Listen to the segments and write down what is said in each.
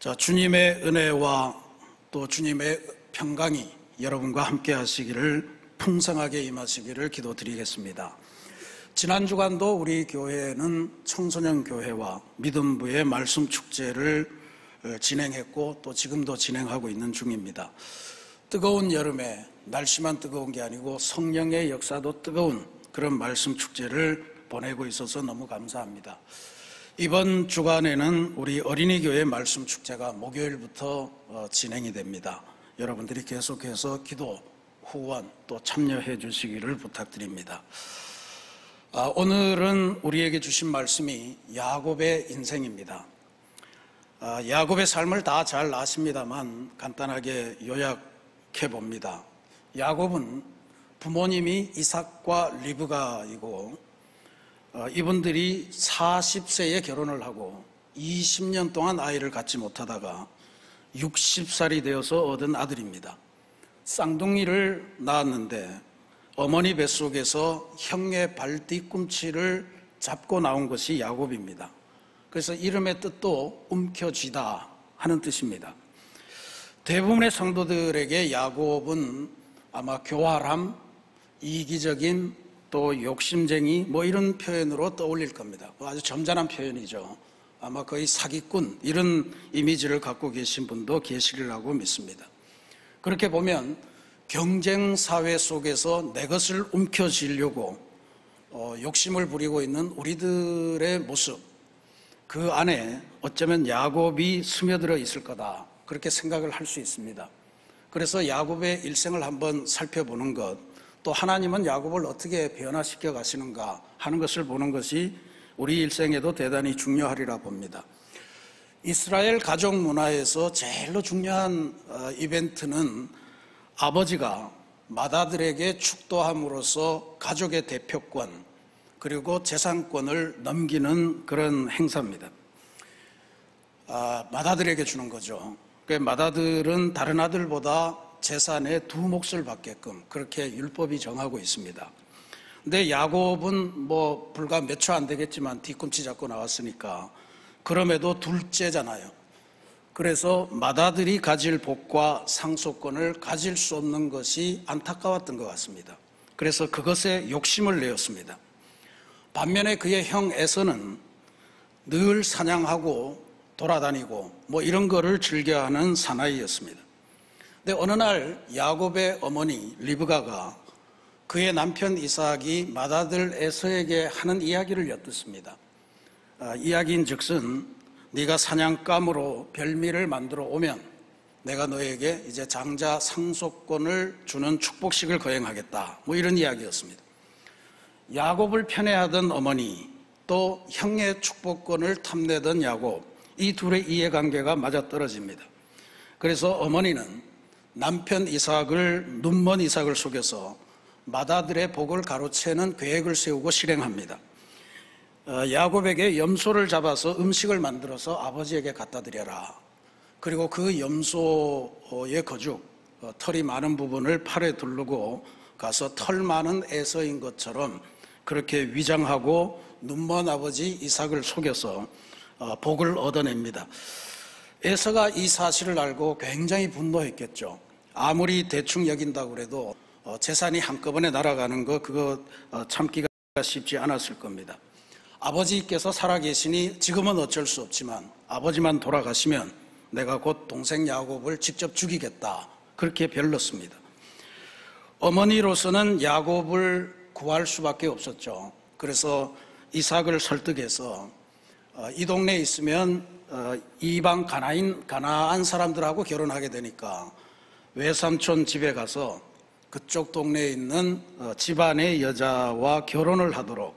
자, 주님의 은혜와 또 주님의 평강이 여러분과 함께 하시기를, 풍성하게 임하시기를 기도드리겠습니다. 지난 주간도 우리 교회는 청소년 교회와 믿음부의 말씀 축제를 진행했고 또 지금도 진행하고 있는 중입니다. 뜨거운 여름에 날씨만 뜨거운 게 아니고 성령의 역사도 뜨거운 그런 말씀 축제를 보내고 있어서 너무 감사합니다. 이번 주간에는 우리 어린이교회 말씀 축제가 목요일부터 진행이 됩니다. 여러분들이 계속해서 기도, 후원 또 참여해 주시기를 부탁드립니다. 오늘은 우리에게 주신 말씀이 야곱의 인생입니다. 야곱의 삶을 다 잘 아십니다만 간단하게 요약해 봅니다. 야곱은 부모님이 이삭과 리브가이고 이분들이 40세에 결혼을 하고 20년 동안 아이를 갖지 못하다가 60살이 되어서 얻은 아들입니다. 쌍둥이를 낳았는데 어머니 뱃속에서 형의 발 뒤꿈치를 잡고 나온 것이 야곱입니다. 그래서 이름의 뜻도 움켜쥐다 하는 뜻입니다. 대부분의 성도들에게 야곱은 아마 교활함, 이기적인, 또 욕심쟁이 이런 표현으로 떠올릴 겁니다. 아주 점잖은 표현이죠. 아마 거의 사기꾼 이런 이미지를 갖고 계신 분도 계시리라고 믿습니다. 그렇게 보면 경쟁 사회 속에서 내 것을 움켜쥐려고 욕심을 부리고 있는 우리들의 모습, 그 안에 어쩌면 야곱이 스며들어 있을 거다, 그렇게 생각을 할 수 있습니다. 그래서 야곱의 일생을 한번 살펴보는 것, 또 하나님은 야곱을 어떻게 변화시켜 가시는가 하는 것을 보는 것이 우리 일생에도 대단히 중요하리라 봅니다. 이스라엘 가족 문화에서 제일로 중요한 이벤트는 아버지가 맏아들에게 축도함으로써 가족의 대표권 그리고 재산권을 넘기는 그런 행사입니다. 맏아들에게 주는 거죠. 맏아들은 다른 아들보다 재산의 2몫을 받게끔 그렇게 율법이 정하고 있습니다. 근데 야곱은 불과 몇 초 안 되겠지만 뒤꿈치 잡고 나왔으니까 그럼에도 둘째잖아요. 그래서 맏아들이 가질 복과 상속권을 가질 수 없는 것이 안타까웠던 것 같습니다. 그래서 그것에 욕심을 내었습니다. 반면에 그의 형 에서는 늘 사냥하고 돌아다니고 이런 거를 즐겨하는 사나이였습니다. 근데 어느 날 야곱의 어머니 리브가가 그의 남편 이삭이 맏아들 에서에게 하는 이야기를 엿듣습니다. 이야기인 즉슨 네가 사냥감으로 별미를 만들어 오면 내가 너에게 이제 장자 상속권을 주는 축복식을 거행하겠다, 이런 이야기였습니다. 야곱을 편애하던 어머니 또 형의 축복권을 탐내던 야곱, 이 둘의 이해관계가 맞아떨어집니다. 그래서 어머니는 남편 이삭을, 눈먼 이삭을 속여서 맏아들의 복을 가로채는 계획을 세우고 실행합니다. 야곱에게 염소를 잡아서 음식을 만들어서 아버지에게 갖다 드려라. 그리고 그 염소의 거죽, 털이 많은 부분을 팔에 두르고 가서 털 많은 에서인 것처럼 그렇게 위장하고 눈먼 아버지 이삭을 속여서 복을 얻어냅니다. 에서가 이 사실을 알고 굉장히 분노했겠죠. 아무리 대충 여긴다고 해도 재산이 한꺼번에 날아가는 거 그거 참기가 쉽지 않았을 겁니다. 아버지께서 살아계시니 지금은 어쩔 수 없지만 아버지만 돌아가시면 내가 곧 동생 야곱을 직접 죽이겠다, 그렇게 별렀습니다. 어머니로서는 야곱을 구할 수밖에 없었죠. 그래서 이삭을 설득해서 이 동네에 있으면 이방 가나안 사람들하고 결혼하게 되니까 외삼촌 집에 가서 그쪽 동네에 있는 집안의 여자와 결혼을 하도록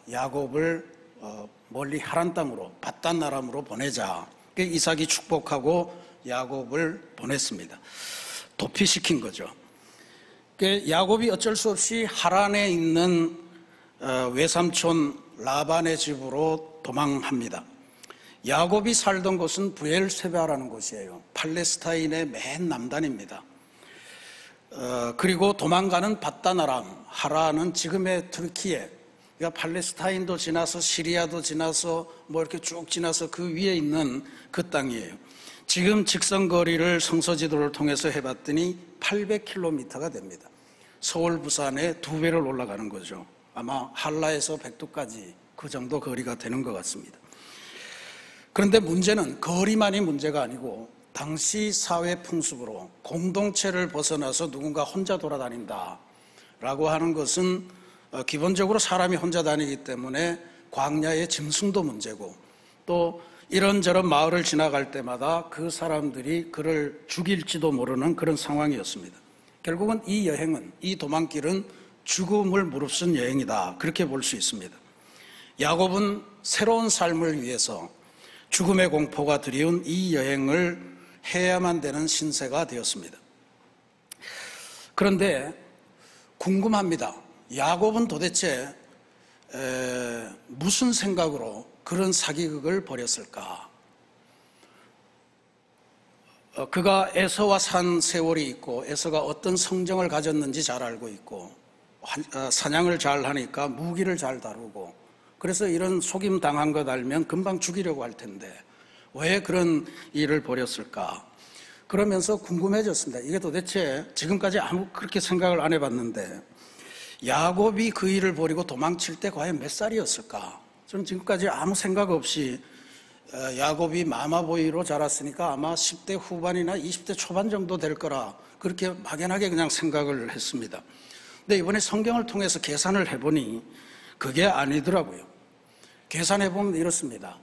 야곱을 멀리 하란 땅으로, 밧단 아람으로 보내자. 이삭이 축복하고 야곱을 보냈습니다. 도피시킨 거죠. 야곱이 어쩔 수 없이 하란에 있는 외삼촌 라반의 집으로 도망합니다. 야곱이 살던 곳은 브엘세바라는 곳이에요. 팔레스타인의 맨 남단입니다. 그리고 도망가는 밧단 아람, 하란은 지금의 터키에 그러니까 팔레스타인도 지나서 시리아도 지나서 뭐 이렇게 쭉 지나서 그 위에 있는 그 땅이에요. 지금 직선거리를 성서지도를 통해서 해봤더니 800km가 됩니다. 서울, 부산에 2배를 올라가는 거죠. 아마 한라에서 백두까지 그 정도 거리가 되는 것 같습니다. 그런데 문제는 거리만이 문제가 아니고 당시 사회 풍습으로 공동체를 벗어나서 누군가 혼자 돌아다닌다 라고 하는 것은 기본적으로 사람이 혼자 다니기 때문에 광야의 짐승도 문제고, 또 이런저런 마을을 지나갈 때마다 그 사람들이 그를 죽일지도 모르는 그런 상황이었습니다. 결국은 이 여행은, 이 도망길은 죽음을 무릅쓴 여행이다, 그렇게 볼 수 있습니다. 야곱은 새로운 삶을 위해서 죽음의 공포가 드리운 이 여행을 해야만 되는 신세가 되었습니다. 그런데 궁금합니다. 야곱은 도대체 무슨 생각으로 그런 사기극을 벌였을까? 그가 에서와 산 세월이 있고 에서가 어떤 성정을 가졌는지 잘 알고 있고 사냥을 잘 하니까 무기를 잘 다루고, 그래서 이런 속임 당한 것 알면 금방 죽이려고 할 텐데 왜 그런 일을 벌였을까? 그러면서 궁금해졌습니다. 이게 도대체 지금까지 아무 그렇게 생각을 안 해봤는데 야곱이 그 일을 벌이고 도망칠 때 과연 몇 살이었을까? 저는 지금까지 아무 생각 없이 야곱이 마마보이로 자랐으니까 아마 10대 후반이나 20대 초반 정도 될 거라 그렇게 막연하게 그냥 생각을 했습니다. 근데 이번에 성경을 통해서 계산을 해보니 그게 아니더라고요. 계산해보면 이렇습니다.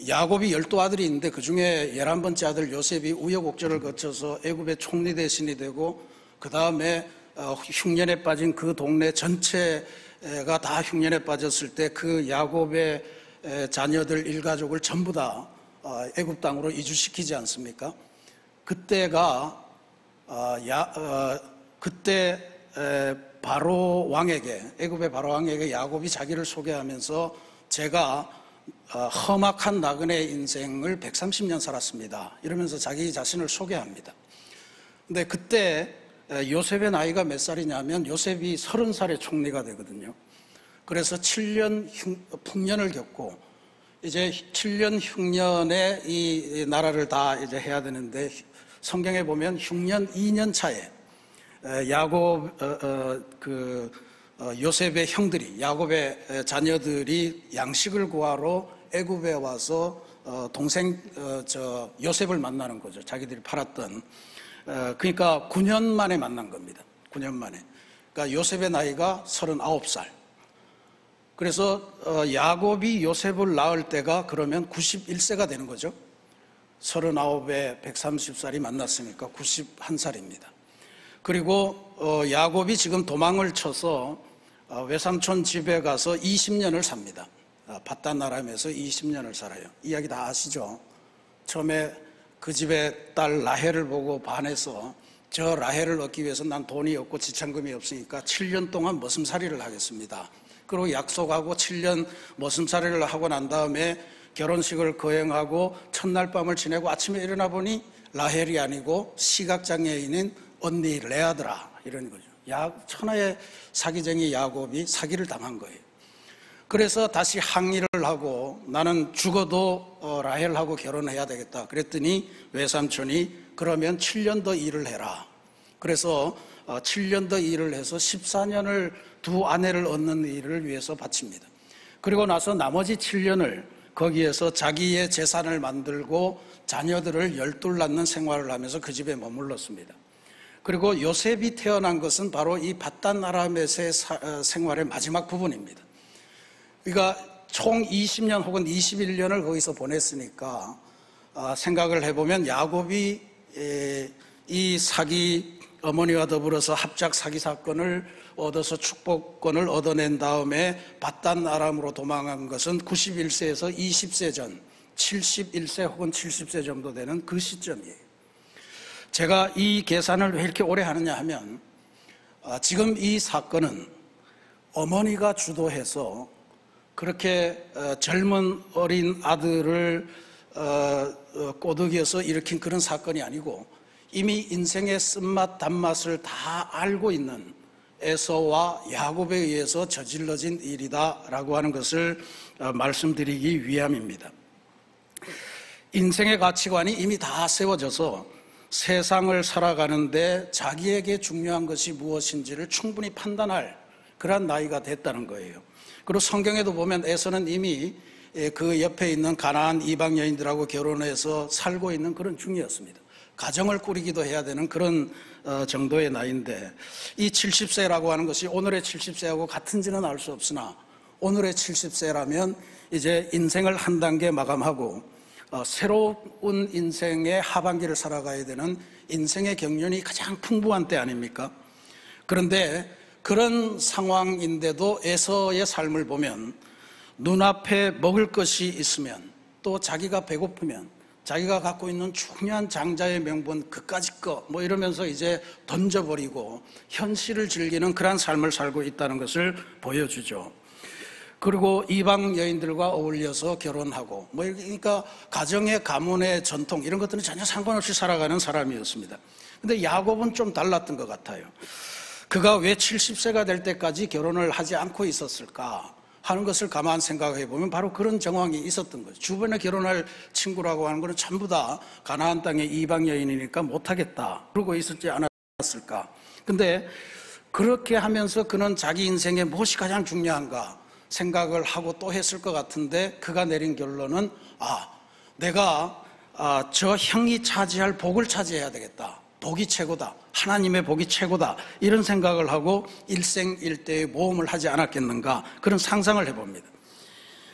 야곱이 12아들이 있는데 그 중에 11번째 아들 요셉이 우여곡절을 거쳐서 애굽의 총리 대신이 되고, 그 다음에 흉년에 빠진 그 동네 전체가 다 흉년에 빠졌을 때 그 야곱의 자녀들 일가족을 전부 다 애굽 땅으로 이주시키지 않습니까? 그때가 그때 바로 왕에게, 애굽의 바로 왕에게 야곱이 자기를 소개하면서 제가 험악한 나그네 인생을 130년 살았습니다, 이러면서 자기 자신을 소개합니다. 근데 그때 요셉의 나이가 몇 살이냐면 요셉이 30살에 총리가 되거든요. 그래서 7년 풍년을 겪고 이제 7년 흉년에 이 나라를 다 이제 해야 되는데, 성경에 보면 흉년 2년 차에 야곱 요셉의 형들이, 야곱의 자녀들이 양식을 구하러 애굽에 와서 동생 요셉을 만나는 거죠. 자기들이 팔았던. 그러니까 9년 만에 만난 겁니다. 9년 만에. 그러니까 요셉의 나이가 39살. 그래서 야곱이 요셉을 낳을 때가 그러면 91세가 되는 거죠. 39에 130살이 만났으니까 91살입니다. 그리고 야곱이 지금 도망을 쳐서 외삼촌 집에 가서 20년을 삽니다. 밧단 아람에서 20년을 살아요. 이야기 다 아시죠? 처음에 그 집의 딸 라헬을 보고 반해서 저 라헬을 얻기 위해서 난 돈이 없고 지참금이 없으니까 7년 동안 머슴살이를 하겠습니다. 그리고 약속하고 7년 머슴살이를 하고 난 다음에 결혼식을 거행하고 첫날 밤을 지내고 아침에 일어나 보니 라헬이 아니고 시각장애인인 언니 레아더라, 이런 거죠. 천하의 사기쟁이 야곱이 사기를 당한 거예요. 그래서 다시 항의를 하고 나는 죽어도 라헬하고 결혼해야 되겠다 그랬더니 외삼촌이 그러면 7년 더 일을 해라. 그래서 7년 더 일을 해서 14년을 두 아내를 얻는 일을 위해서 바칩니다. 그리고 나서 나머지 7년을 거기에서 자기의 재산을 만들고 자녀들을 12 낳는 생활을 하면서 그 집에 머물렀습니다. 그리고 요셉이 태어난 것은 바로 이 밧단 아람에서의 생활의 마지막 부분입니다. 그러니까 총 20년 혹은 21년을 거기서 보냈으니까 생각을 해보면 야곱이 이 사기, 어머니와 더불어서 합작 사기 사건을 얻어서 축복권을 얻어낸 다음에 밧단 아람으로 도망한 것은 91세에서 20세 전, 71세 혹은 70세 정도 되는 그 시점이에요. 제가 이 계산을 왜 이렇게 오래 하느냐 하면 지금 이 사건은 어머니가 주도해서 그렇게 젊은 어린 아들을 꼬드겨서 일으킨 그런 사건이 아니고 이미 인생의 쓴맛 단맛을 다 알고 있는 에서와 야곱에 의해서 저질러진 일이다라고 하는 것을 말씀드리기 위함입니다. 인생의 가치관이 이미 다 세워져서 세상을 살아가는데 자기에게 중요한 것이 무엇인지를 충분히 판단할 그런 나이가 됐다는 거예요. 그리고 성경에도 보면 에서는 이미 그 옆에 있는 가나안 이방 여인들하고 결혼해서 살고 있는 그런 중이었습니다. 가정을 꾸리기도 해야 되는 그런 정도의 나이인데, 이 70세라고 하는 것이 오늘의 70세하고 같은지는 알 수 없으나 오늘의 70세라면 이제 인생을 한 단계 마감하고 새로운 인생의 하반기를 살아가야 되는 인생의 경륜이 가장 풍부한 때 아닙니까? 그런데 그런 상황인데도 에서의 삶을 보면 눈앞에 먹을 것이 있으면, 또 자기가 배고프면 자기가 갖고 있는 중요한 장자의 명분 그까짓 거 뭐 이러면서 이제 던져버리고 현실을 즐기는 그런 삶을 살고 있다는 것을 보여주죠. 그리고 이방 여인들과 어울려서 결혼하고 뭐 그러니까 가정의 가문의 전통 이런 것들은 전혀 상관없이 살아가는 사람이었습니다. 근데 야곱은 좀 달랐던 것 같아요. 그가 왜 70세가 될 때까지 결혼을 하지 않고 있었을까 하는 것을 가만 생각해 보면 바로 그런 정황이 있었던 거죠. 주변에 결혼할 친구라고 하는 것은 전부 다 가나안 땅의 이방 여인이니까 못하겠다 그러고 있었지 않았을까. 근데 그렇게 하면서 그는 자기 인생에 무엇이 가장 중요한가 생각을 하고 또 했을 것 같은데, 그가 내린 결론은 내가 저 형이 차지할 복을 차지해야 되겠다. 복이 최고다. 하나님의 복이 최고다. 이런 생각을 하고 일생일대의 모험을 하지 않았겠는가, 그런 상상을 해봅니다.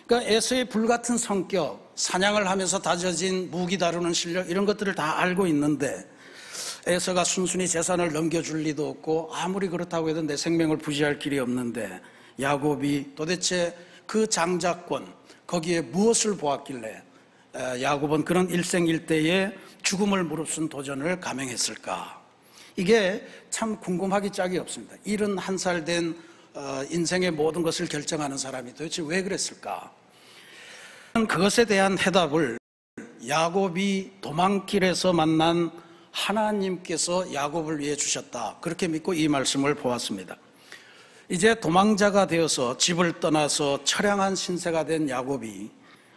그러니까 에서의 불같은 성격, 사냥을 하면서 다져진 무기 다루는 실력 이런 것들을 다 알고 있는데 에서가 순순히 재산을 넘겨줄 리도 없고 아무리 그렇다고 해도 내 생명을 부지할 길이 없는데 야곱이 도대체 그 장자권 거기에 무엇을 보았길래 야곱은 그런 일생일대의 죽음을 무릅쓴 도전을 감행했을까? 이게 참 궁금하기 짝이 없습니다. 71살 된 인생의 모든 것을 결정하는 사람이 도대체 왜 그랬을까? 그것에 대한 해답을 야곱이 도망길에서 만난 하나님께서 야곱을 위해 주셨다, 그렇게 믿고 이 말씀을 보았습니다. 이제 도망자가 되어서 집을 떠나서 처량한 신세가 된 야곱이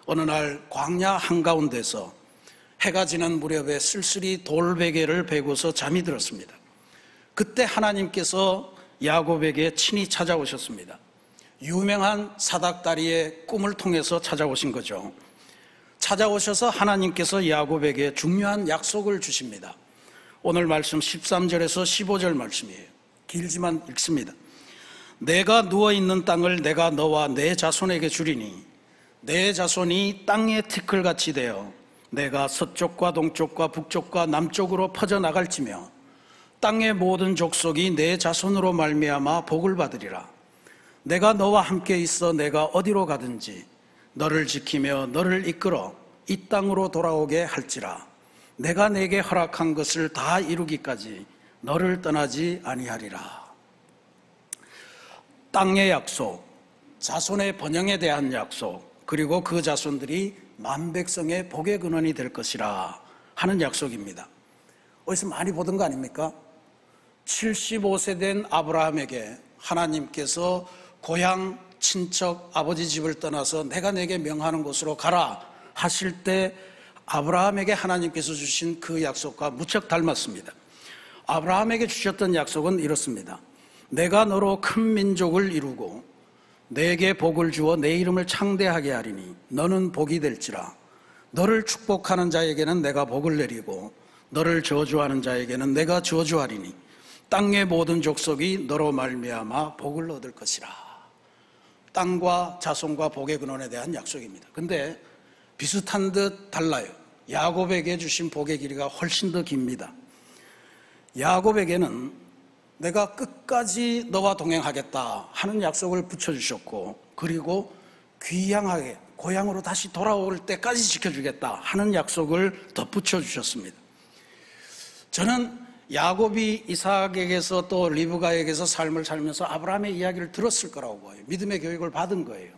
어느 날 광야 한가운데서 해가 지는 무렵에 쓸쓸히 돌베개를 베고서 잠이 들었습니다. 그때 하나님께서 야곱에게 친히 찾아오셨습니다. 유명한 사닥다리의 꿈을 통해서 찾아오신 거죠. 찾아오셔서 하나님께서 야곱에게 중요한 약속을 주십니다. 오늘 말씀 13절에서 15절 말씀이에요. 길지만 읽습니다. 내가 누워있는 땅을 내가 너와 내 자손에게 주리니 내 자손이 땅의 티끌같이 되어 내가 서쪽과 동쪽과 북쪽과 남쪽으로 퍼져나갈지며 땅의 모든 족속이 내 자손으로 말미암아 복을 받으리라. 내가 너와 함께 있어 내가 어디로 가든지 너를 지키며 너를 이끌어 이 땅으로 돌아오게 할지라. 내가 내게 허락한 것을 다 이루기까지 너를 떠나지 아니하리라. 땅의 약속, 자손의 번영에 대한 약속, 그리고 그 자손들이 만백성의 복의 근원이 될 것이라 하는 약속입니다. 어디서 많이 보던 거 아닙니까? 75세 된 아브라함에게 하나님께서 고향 친척 아버지 집을 떠나서 내가 내게 명하는 곳으로 가라 하실 때 아브라함에게 하나님께서 주신 그 약속과 무척 닮았습니다. 아브라함에게 주셨던 약속은 이렇습니다. 내가 너로 큰 민족을 이루고 내게 복을 주어 내 이름을 창대하게 하리니 너는 복이 될지라. 너를 축복하는 자에게는 내가 복을 내리고 너를 저주하는 자에게는 내가 저주하리니 땅의 모든 족속이 너로 말미암아 복을 얻을 것이라. 땅과 자손과 복의 근원에 대한 약속입니다. 근데 비슷한 듯 달라요. 야곱에게 주신 복의 길이가 훨씬 더 깁니다. 야곱에게는 내가 끝까지 너와 동행하겠다 하는 약속을 붙여주셨고, 그리고 귀향하게 고향으로 다시 돌아올 때까지 지켜주겠다 하는 약속을 덧붙여 주셨습니다. 저는 야곱이 이삭에게서 또 리브가에게서 삶을 살면서 아브라함의 이야기를 들었을 거라고 봐요. 믿음의 교육을 받은 거예요.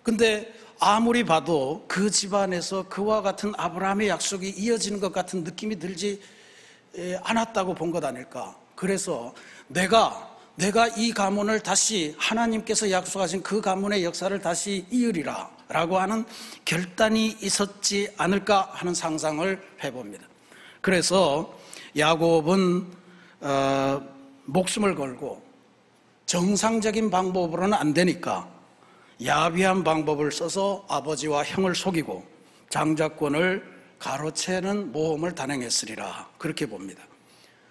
근데 아무리 봐도 그 집안에서 그와 같은 아브라함의 약속이 이어지는 것 같은 느낌이 들지 않았다고 본 것 아닐까. 그래서 내가 내가 이 가문을 다시 하나님께서 약속하신 그 가문의 역사를 다시 이으리라 라고 하는 결단이 있었지 않을까 하는 상상을 해봅니다. 그래서 야곱은 목숨을 걸고 정상적인 방법으로는 안 되니까 야비한 방법을 써서 아버지와 형을 속이고 장자권을 가로채는 모험을 단행했으리라, 그렇게 봅니다.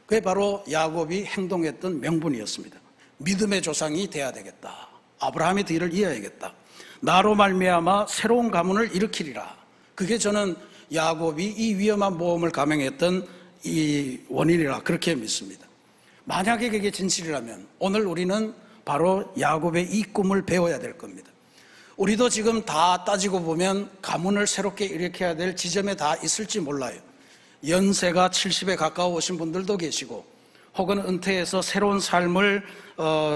그게 바로 야곱이 행동했던 명분이었습니다. 믿음의 조상이 돼야 되겠다. 아브라함의 뒤를 이어야겠다. 나로 말미암아 새로운 가문을 일으키리라. 그게 저는 야곱이 이 위험한 모험을 감행했던 이 원인이라 그렇게 믿습니다. 만약에 그게 진실이라면 오늘 우리는 바로 야곱의 이 꿈을 배워야 될 겁니다. 우리도 지금 다 따지고 보면 가문을 새롭게 일으켜야 될 지점에 다 있을지 몰라요. 연세가 70에 가까우신 분들도 계시고 혹은 은퇴해서 새로운 삶을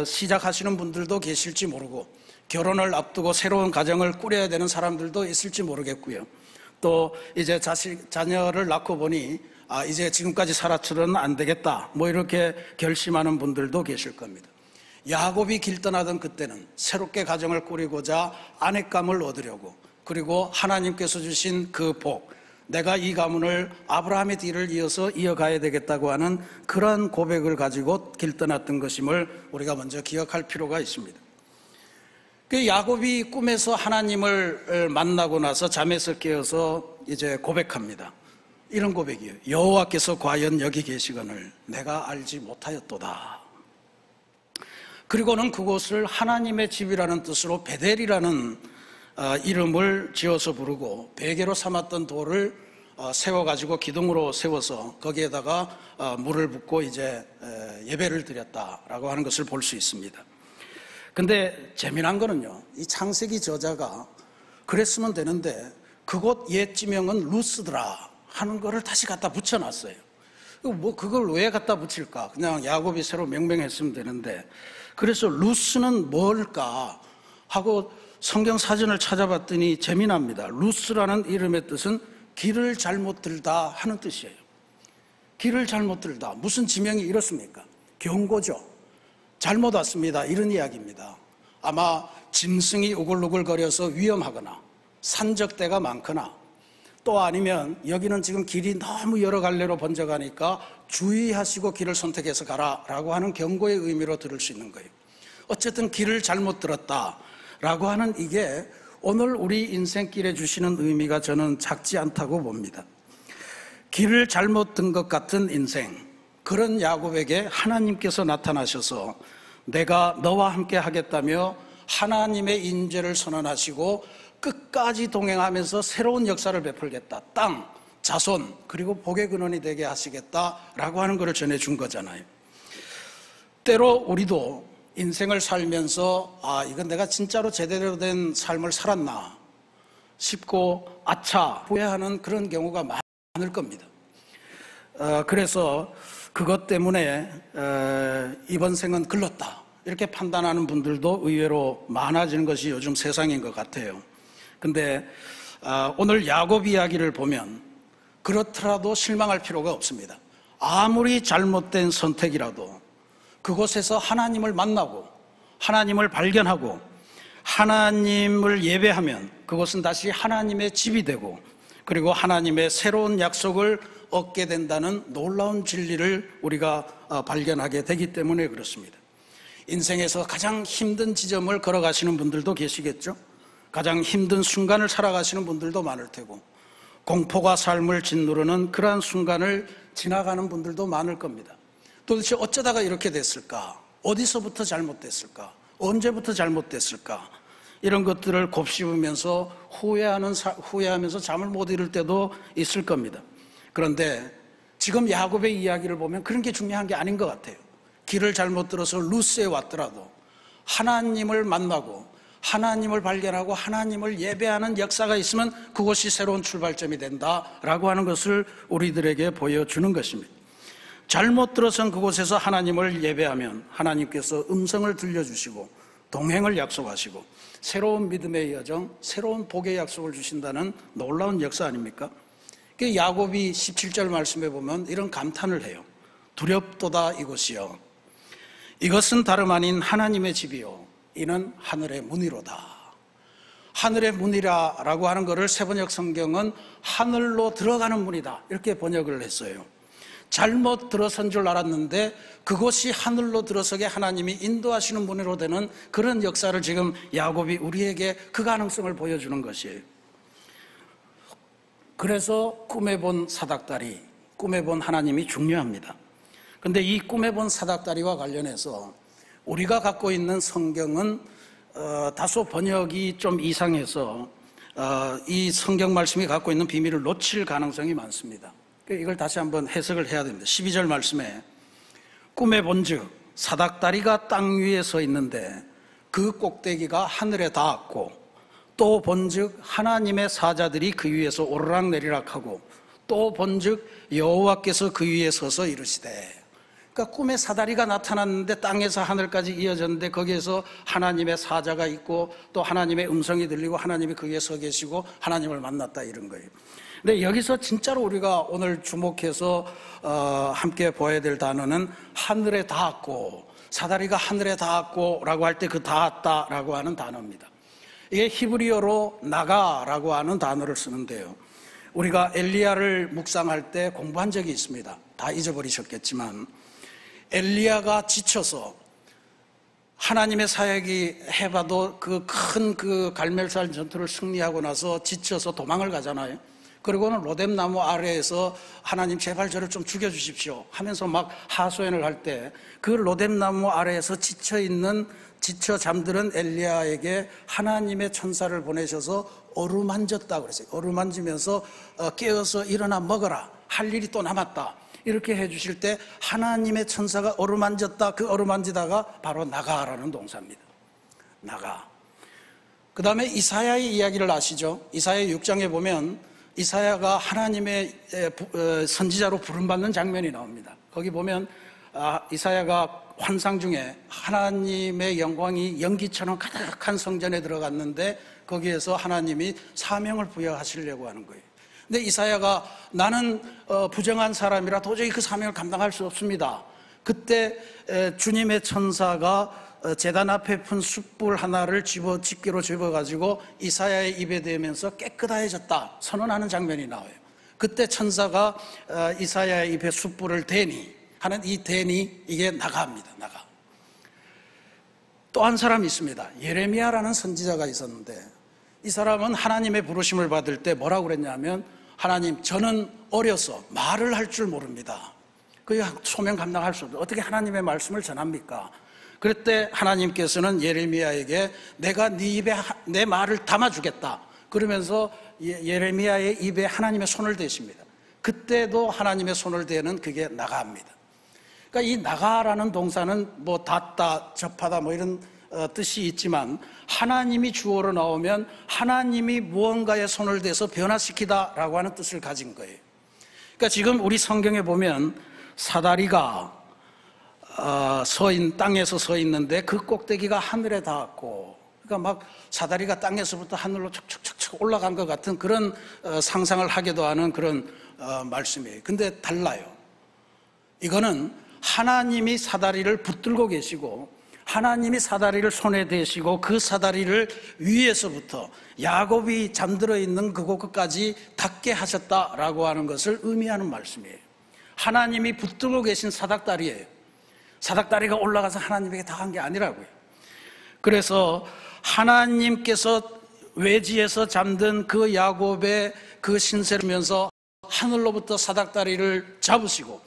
시작하시는 분들도 계실지 모르고 결혼을 앞두고 새로운 가정을 꾸려야 되는 사람들도 있을지 모르겠고요. 또 이제 자녀를 낳고 보니 이제 지금까지 살아서는 안 되겠다 뭐 이렇게 결심하는 분들도 계실 겁니다. 야곱이 길 떠나던 그때는 새롭게 가정을 꾸리고자 아내감을 얻으려고, 그리고 하나님께서 주신 그 복, 내가 이 가문을 아브라함의 뒤를 이어서 이어가야 되겠다고 하는 그러한 고백을 가지고 길 떠났던 것임을 우리가 먼저 기억할 필요가 있습니다. 그 야곱이 꿈에서 하나님을 만나고 나서 잠에서 깨어서 이제 고백합니다. 이런 고백이에요. 여호와께서 과연 여기 계시거늘 내가 알지 못하였도다. 그리고는 그곳을 하나님의 집이라는 뜻으로 베델이라는 이름을 지어서 부르고 베개로 삼았던 돌을 세워가지고 기둥으로 세워서 거기에다가 물을 붓고 이제 예배를 드렸다라고 하는 것을 볼 수 있습니다. 근데 재미난 거는요, 이 창세기 저자가 그랬으면 되는데 그곳 옛 지명은 루스드라 하는 거를 다시 갖다 붙여놨어요. 뭐 그걸 왜 갖다 붙일까? 그냥 야곱이 새로 명명했으면 되는데, 그래서 루스는 뭘까 하고 성경 사전을 찾아봤더니 재미납니다. 루스라는 이름의 뜻은 길을 잘못 들다 하는 뜻이에요. 길을 잘못 들다. 무슨 지명이 이렇습니까? 경고죠. 잘못 왔습니다, 이런 이야기입니다. 아마 짐승이 우글우글거려서 위험하거나 산적대가 많거나 또 아니면 여기는 지금 길이 너무 여러 갈래로 번져가니까 주의하시고 길을 선택해서 가라라고 하는 경고의 의미로 들을 수 있는 거예요. 어쨌든 길을 잘못 들었다라고 하는 이게 오늘 우리 인생길에 주시는 의미가 저는 작지 않다고 봅니다. 길을 잘못 든 것 같은 인생, 그런 야곱에게 하나님께서 나타나셔서 내가 너와 함께 하겠다며 하나님의 인재를 선언하시고 끝까지 동행하면서 새로운 역사를 베풀겠다. 땅, 자손, 그리고 복의 근원이 되게 하시겠다라고 하는 것을 전해준 거잖아요. 때로 우리도 인생을 살면서 이건 내가 진짜로 제대로 된 삶을 살았나 싶고 아차 후회하는 그런 경우가 많을 겁니다. 그래서 그것 때문에 이번 생은 글렀다 이렇게 판단하는 분들도 의외로 많아지는 것이 요즘 세상인 것 같아요. 근데 오늘 야곱 이야기를 보면 그렇더라도 실망할 필요가 없습니다. 아무리 잘못된 선택이라도 그곳에서 하나님을 만나고 하나님을 발견하고 하나님을 예배하면 그것은 다시 하나님의 집이 되고 그리고 하나님의 새로운 약속을 얻게 된다는 놀라운 진리를 우리가 발견하게 되기 때문에 그렇습니다. 인생에서 가장 힘든 지점을 걸어가시는 분들도 계시겠죠. 가장 힘든 순간을 살아가시는 분들도 많을 테고 공포가 삶을 짓누르는 그러한 순간을 지나가는 분들도 많을 겁니다. 도대체 어쩌다가 이렇게 됐을까? 어디서부터 잘못됐을까? 언제부터 잘못됐을까? 이런 것들을 곱씹으면서 후회하면서 잠을 못 이룰 때도 있을 겁니다. 그런데 지금 야곱의 이야기를 보면 그런 게 중요한 게 아닌 것 같아요. 길을 잘못 들어서 루스에 왔더라도 하나님을 만나고 하나님을 발견하고 하나님을 예배하는 역사가 있으면 그것이 새로운 출발점이 된다라고 하는 것을 우리들에게 보여주는 것입니다. 잘못 들어선 그곳에서 하나님을 예배하면 하나님께서 음성을 들려주시고 동행을 약속하시고 새로운 믿음의 여정, 새로운 복의 약속을 주신다는 놀라운 역사 아닙니까? 야곱이 17절 말씀에 보면 이런 감탄을 해요. 두렵도다 이곳이요. 이것은 다름 아닌 하나님의 집이요 이는 하늘의 문이로다. 하늘의 문이라고 하는 것을 세번역 성경은 하늘로 들어가는 문이다 이렇게 번역을 했어요. 잘못 들어선 줄 알았는데 그곳이 하늘로 들어서게 하나님이 인도하시는 문으로 되는 그런 역사를 지금 야곱이 우리에게 그 가능성을 보여주는 것이에요. 그래서 꿈에 본 사닥다리, 꿈에 본 하나님이 중요합니다. 그런데 이 꿈에 본 사닥다리와 관련해서 우리가 갖고 있는 성경은 다소 번역이 좀 이상해서 이 성경 말씀이 갖고 있는 비밀을 놓칠 가능성이 많습니다. 이걸 다시 한번 해석을 해야 됩니다. 12절 말씀에 꿈에 본즉 사닥다리가 땅 위에 서 있는데 그 꼭대기가 하늘에 닿았고 또 본즉 하나님의 사자들이 그 위에서 오르락내리락하고 또 본즉 여호와께서 그 위에 서서 이르시되. 그러니까 꿈에 사다리가 나타났는데 땅에서 하늘까지 이어졌는데 거기에서 하나님의 사자가 있고 또 하나님의 음성이 들리고 하나님이 그 위에 서 계시고 하나님을 만났다 이런 거예요. 근데 여기서 진짜로 우리가 오늘 주목해서 함께 보아야 될 단어는 하늘에 닿았고, 사다리가 하늘에 닿았고 라고 할 때 그 닿았다 라고 하는 단어입니다. 이게 히브리어로 나가라고 하는 단어를 쓰는데요, 우리가 엘리야를 묵상할 때 공부한 적이 있습니다. 다 잊어버리셨겠지만 엘리야가 지쳐서 하나님의 사역이 해봐도 그 큰 그 갈멜살 전투를 승리하고 나서 지쳐서 도망을 가잖아요. 그리고는 로뎀나무 아래에서 하나님 제발 저를 좀 죽여주십시오 하면서 막 하소연을 할 때 그 로뎀나무 아래에서 지쳐 잠드는 엘리야에게 하나님의 천사를 보내셔서 어루만졌다 그랬어요. 어루만지면서 깨어서 일어나 먹어라, 할 일이 또 남았다 이렇게 해주실 때 하나님의 천사가 어루만졌다, 그 어루만지다가 바로 나가라는 동사입니다. 나가. 그 다음에 이사야의 이야기를 아시죠? 이사야 6장에 보면 이사야가 하나님의 선지자로 부름받는 장면이 나옵니다. 거기 보면 이사야가 환상 중에 하나님의 영광이 연기처럼 가득한 성전에 들어갔는데 거기에서 하나님이 사명을 부여하시려고 하는 거예요. 근데 이사야가 나는 부정한 사람이라 도저히 그 사명을 감당할 수 없습니다. 그때 주님의 천사가 제단 앞에 푼 숯불 하나를 집기로 집어가지고 이사야의 입에 대면서 깨끗해졌다 선언하는 장면이 나와요. 그때 천사가 이사야의 입에 숯불을 대니 하는 이 대니, 이게 나가입니다. 나가. 또 한 사람이 있습니다. 예레미야라는 선지자가 있었는데 이 사람은 하나님의 부르심을 받을 때 뭐라고 그랬냐면, 하나님 저는 어려서 말을 할 줄 모릅니다. 그 소명 감당할 수 없어요. 어떻게 하나님의 말씀을 전합니까? 그때 하나님께서는 예레미야에게 내가 네 입에 내 말을 담아주겠다 그러면서 예레미야의 입에 하나님의 손을 대십니다. 그때도 하나님의 손을 대는 그게 나가입니다. 그러니까 이 나가라는 동사는 뭐 닿다, 접하다 뭐 이런 뜻이 있지만 하나님이 주어로 나오면 하나님이 무언가에 손을 대서 변화시키다라고 하는 뜻을 가진 거예요. 그러니까 지금 우리 성경에 보면 사다리가 땅에서 서 있는데 그 꼭대기가 하늘에 닿았고, 그러니까 막 사다리가 땅에서부터 하늘로 척척척척 올라간 것 같은 그런 상상을 하기도 하는 그런 말씀이에요. 근데 달라요. 이거는 하나님이 사다리를 붙들고 계시고 하나님이 사다리를 손에 대시고 그 사다리를 위에서부터 야곱이 잠들어 있는 그곳까지 닿게 하셨다라고 하는 것을 의미하는 말씀이에요. 하나님이 붙들고 계신 사닥다리예요. 사닥다리가 올라가서 하나님에게 닿은 게 아니라고요. 그래서 하나님께서 외지에서 잠든 그 야곱의 그 신세를 보면서 하늘로부터 사닥다리를 잡으시고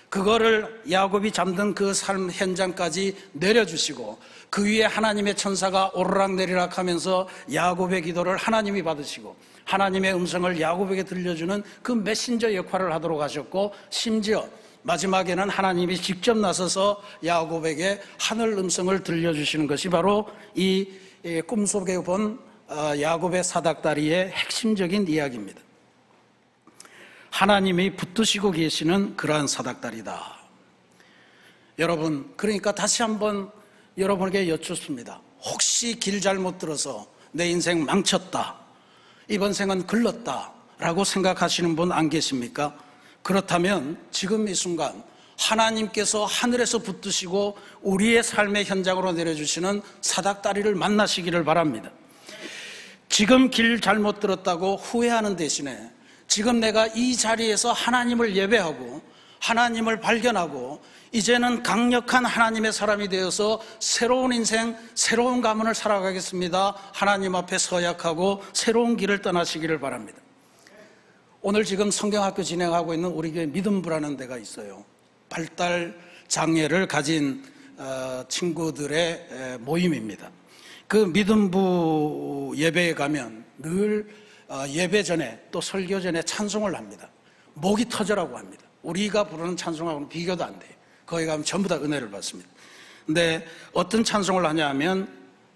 그거를 야곱이 잠든 그 삶 현장까지 내려주시고 그 위에 하나님의 천사가 오르락내리락 하면서 야곱의 기도를 하나님이 받으시고 하나님의 음성을 야곱에게 들려주는 그 메신저 역할을 하도록 하셨고, 심지어 마지막에는 하나님이 직접 나서서 야곱에게 하늘 음성을 들려주시는 것이 바로 이 꿈속에 본 야곱의 사닥다리의 핵심적인 이야기입니다. 하나님이 붙드시고 계시는 그러한 사닥다리다. 여러분, 그러니까 다시 한번 여러분에게 여쭙습니다. 혹시 길 잘못 들어서 내 인생 망쳤다, 이번 생은 글렀다 라고 생각하시는 분 안 계십니까? 그렇다면 지금 이 순간 하나님께서 하늘에서 붙드시고 우리의 삶의 현장으로 내려주시는 사닥다리를 만나시기를 바랍니다. 지금 길 잘못 들었다고 후회하는 대신에 지금 내가 이 자리에서 하나님을 예배하고 하나님을 발견하고 이제는 강력한 하나님의 사람이 되어서 새로운 인생, 새로운 가문을 살아가겠습니다. 하나님 앞에 서약하고 새로운 길을 떠나시기를 바랍니다. 오늘 지금 성경학교 진행하고 있는 우리 교회 믿음부라는 데가 있어요. 발달 장애를 가진 친구들의 모임입니다. 그 믿음부 예배에 가면 늘 예배 전에 또 설교 전에 찬송을 합니다. 목이 터져라고 합니다. 우리가 부르는 찬송하고는 비교도 안 돼요. 거기 가면 전부 다 은혜를 받습니다. 근데 어떤 찬송을 하냐 하면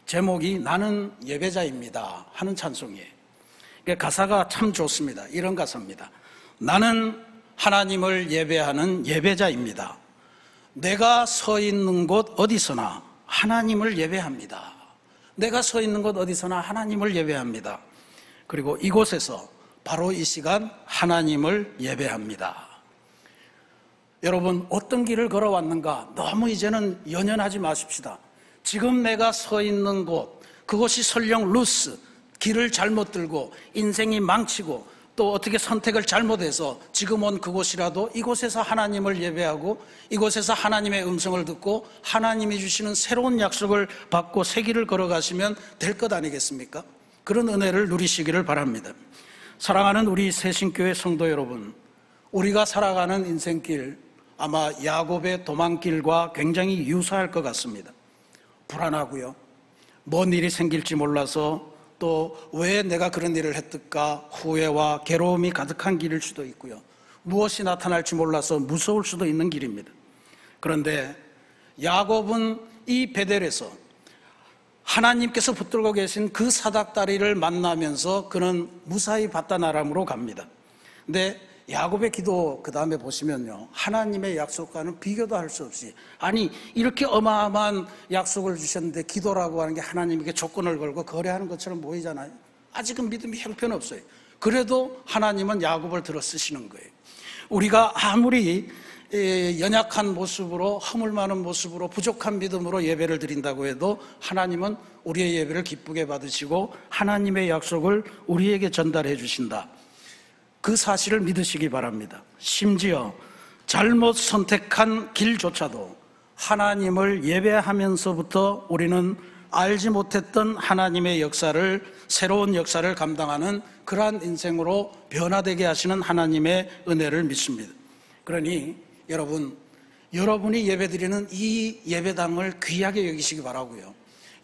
제목이 나는 예배자입니다 하는 찬송이에요. 가사가 참 좋습니다. 이런 가사입니다. 나는 하나님을 예배하는 예배자입니다. 내가 서 있는 곳 어디서나 하나님을 예배합니다. 내가 서 있는 곳 어디서나 하나님을 예배합니다. 그리고 이곳에서 바로 이 시간 하나님을 예배합니다. 여러분, 어떤 길을 걸어왔는가 너무 이제는 연연하지 마십시다. 지금 내가 서 있는 곳, 그것이 설령 루스, 길을 잘못 들고 인생이 망치고 또 어떻게 선택을 잘못해서 지금 온 그곳이라도 이곳에서 하나님을 예배하고 이곳에서 하나님의 음성을 듣고 하나님이 주시는 새로운 약속을 받고 새 길을 걸어가시면 될 것 아니겠습니까? 그런 은혜를 누리시기를 바랍니다. 사랑하는 우리 새신교회 성도 여러분, 우리가 살아가는 인생길 아마 야곱의 도망길과 굉장히 유사할 것 같습니다. 불안하고요, 뭔 일이 생길지 몰라서 또 왜 내가 그런 일을 했을까 후회와 괴로움이 가득한 길일 수도 있고요, 무엇이 나타날지 몰라서 무서울 수도 있는 길입니다. 그런데 야곱은 이 베델에서 하나님께서 붙들고 계신 그 사닥다리를 만나면서 그는 무사히 바다나람으로 갑니다. 근데 야곱의 기도 그 다음에 보시면요, 하나님의 약속과는 비교도 할 수 없이, 아니 이렇게 어마어마한 약속을 주셨는데 기도라고 하는 게 하나님에게 조건을 걸고 거래하는 것처럼 보이잖아요. 아직은 믿음이 형편없어요. 그래도 하나님은 야곱을 들어 쓰시는 거예요. 우리가 아무리 연약한 모습으로, 허물 많은 모습으로, 부족한 믿음으로 예배를 드린다고 해도 하나님은 우리의 예배를 기쁘게 받으시고 하나님의 약속을 우리에게 전달해 주신다. 그 사실을 믿으시기 바랍니다. 심지어 잘못 선택한 길조차도 하나님을 예배하면서부터 우리는 알지 못했던 하나님의 역사를, 새로운 역사를 감당하는 그러한 인생으로 변화되게 하시는 하나님의 은혜를 믿습니다. 그러니 여러분, 여러분이 예배드리는 이 예배당을 귀하게 여기시기 바라고요,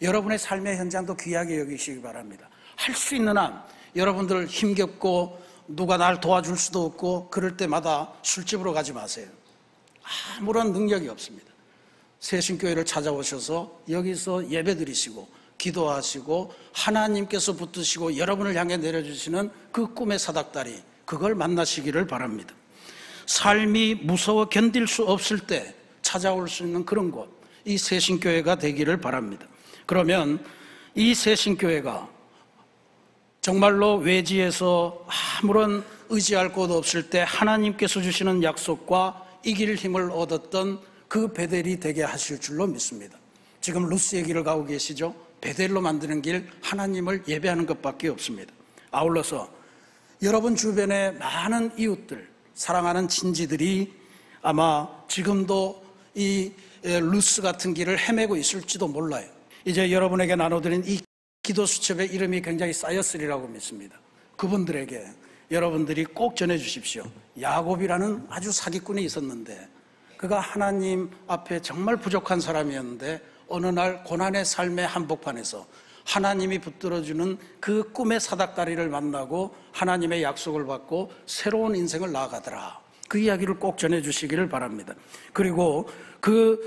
여러분의 삶의 현장도 귀하게 여기시기 바랍니다. 할 수 있는 한 여러분들 힘겹고 누가 날 도와줄 수도 없고 그럴 때마다 술집으로 가지 마세요. 아무런 능력이 없습니다. 새신교회를 찾아오셔서 여기서 예배드리시고 기도하시고 하나님께서 붙드시고 여러분을 향해 내려주시는 그 꿈의 사닥다리, 그걸 만나시기를 바랍니다. 삶이 무서워 견딜 수 없을 때 찾아올 수 있는 그런 곳, 이 새신교회가 되기를 바랍니다. 그러면 이 새신교회가 정말로 외지에서 아무런 의지할 곳 없을 때 하나님께서 주시는 약속과 이길 힘을 얻었던 그 베델이 되게 하실 줄로 믿습니다. 지금 루스의 길을 가고 계시죠? 베델로 만드는 길, 하나님을 예배하는 것밖에 없습니다. 아울러서 여러분 주변에 많은 이웃들, 사랑하는 친지들이 아마 지금도 이 루스 같은 길을 헤매고 있을지도 몰라요. 이제 여러분에게 나눠드린 이 기도 수첩의 이름이 굉장히 쌓였으리라고 믿습니다. 그분들에게 여러분들이 꼭 전해주십시오. 야곱이라는 아주 사기꾼이 있었는데 그가 하나님 앞에 정말 부족한 사람이었는데 어느 날 고난의 삶의 한복판에서 하나님이 붙들어주는 그 꿈의 사닥다리를 만나고 하나님의 약속을 받고 새로운 인생을 나아가더라. 그 이야기를 꼭 전해주시기를 바랍니다. 그리고 그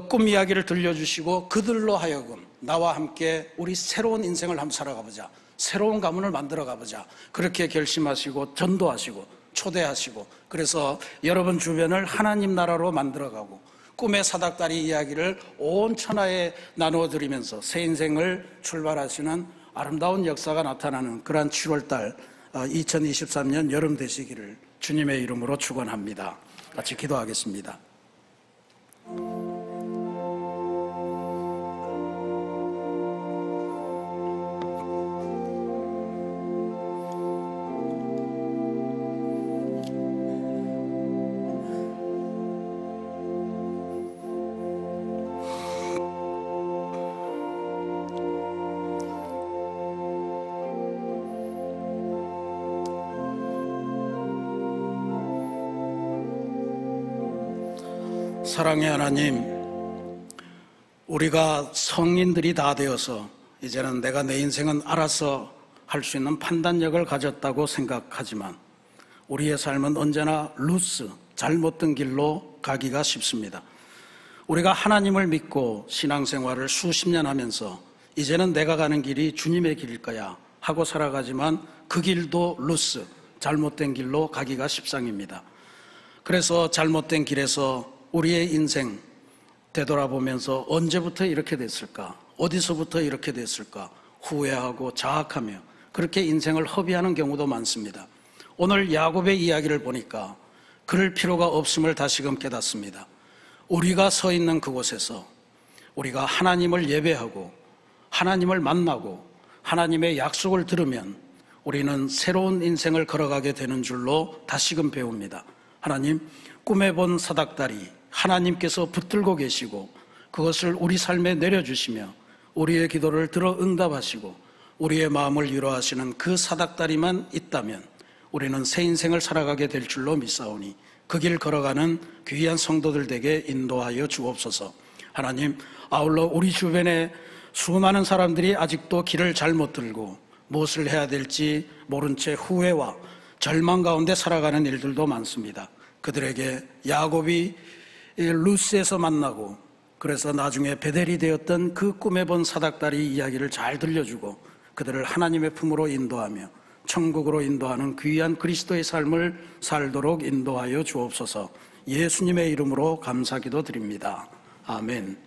꿈 이야기를 들려주시고 그들로 하여금 나와 함께 우리 새로운 인생을 한번 살아가보자, 새로운 가문을 만들어 가보자, 그렇게 결심하시고 전도하시고 초대하시고, 그래서 여러분 주변을 하나님 나라로 만들어가고 꿈의 사닥다리 이야기를 온 천하에 나누어드리면서 새 인생을 출발하시는 아름다운 역사가 나타나는 그러한 7월달 2023년 여름 되시기를 주님의 이름으로 축원합니다. 같이 기도하겠습니다. 사랑의 하나님, 우리가 성인들이 다 되어서 이제는 내가 내 인생은 알아서 할 수 있는 판단력을 가졌다고 생각하지만 우리의 삶은 언제나 루스, 잘못된 길로 가기가 쉽습니다. 우리가 하나님을 믿고 신앙생활을 수십 년 하면서 이제는 내가 가는 길이 주님의 길일 거야 하고 살아가지만 그 길도 루스, 잘못된 길로 가기가 십상입니다. 그래서 잘못된 길에서 우리의 인생 되돌아보면서 언제부터 이렇게 됐을까? 어디서부터 이렇게 됐을까? 후회하고 자학하며 그렇게 인생을 허비하는 경우도 많습니다. 오늘 야곱의 이야기를 보니까 그럴 필요가 없음을 다시금 깨닫습니다. 우리가 서 있는 그곳에서 우리가 하나님을 예배하고 하나님을 만나고 하나님의 약속을 들으면 우리는 새로운 인생을 걸어가게 되는 줄로 다시금 배웁니다. 하나님, 꿈에 본 사닥다리 하나님께서 붙들고 계시고 그것을 우리 삶에 내려주시며 우리의 기도를 들어 응답하시고 우리의 마음을 위로하시는 그 사닥다리만 있다면 우리는 새 인생을 살아가게 될 줄로 믿사오니 그 길 걸어가는 귀한 성도들 되게 인도하여 주옵소서. 하나님, 아울러 우리 주변에 수많은 사람들이 아직도 길을 잘못 들고 무엇을 해야 될지 모른 채 후회와 절망 가운데 살아가는 일들도 많습니다. 그들에게 야곱이 루스에서 만나고 그래서 나중에 베델이 되었던 그 꿈에 본 사닥다리 이야기를 잘 들려주고 그들을 하나님의 품으로 인도하며 천국으로 인도하는 귀한 그리스도의 삶을 살도록 인도하여 주옵소서. 예수님의 이름으로 감사기도 드립니다. 아멘.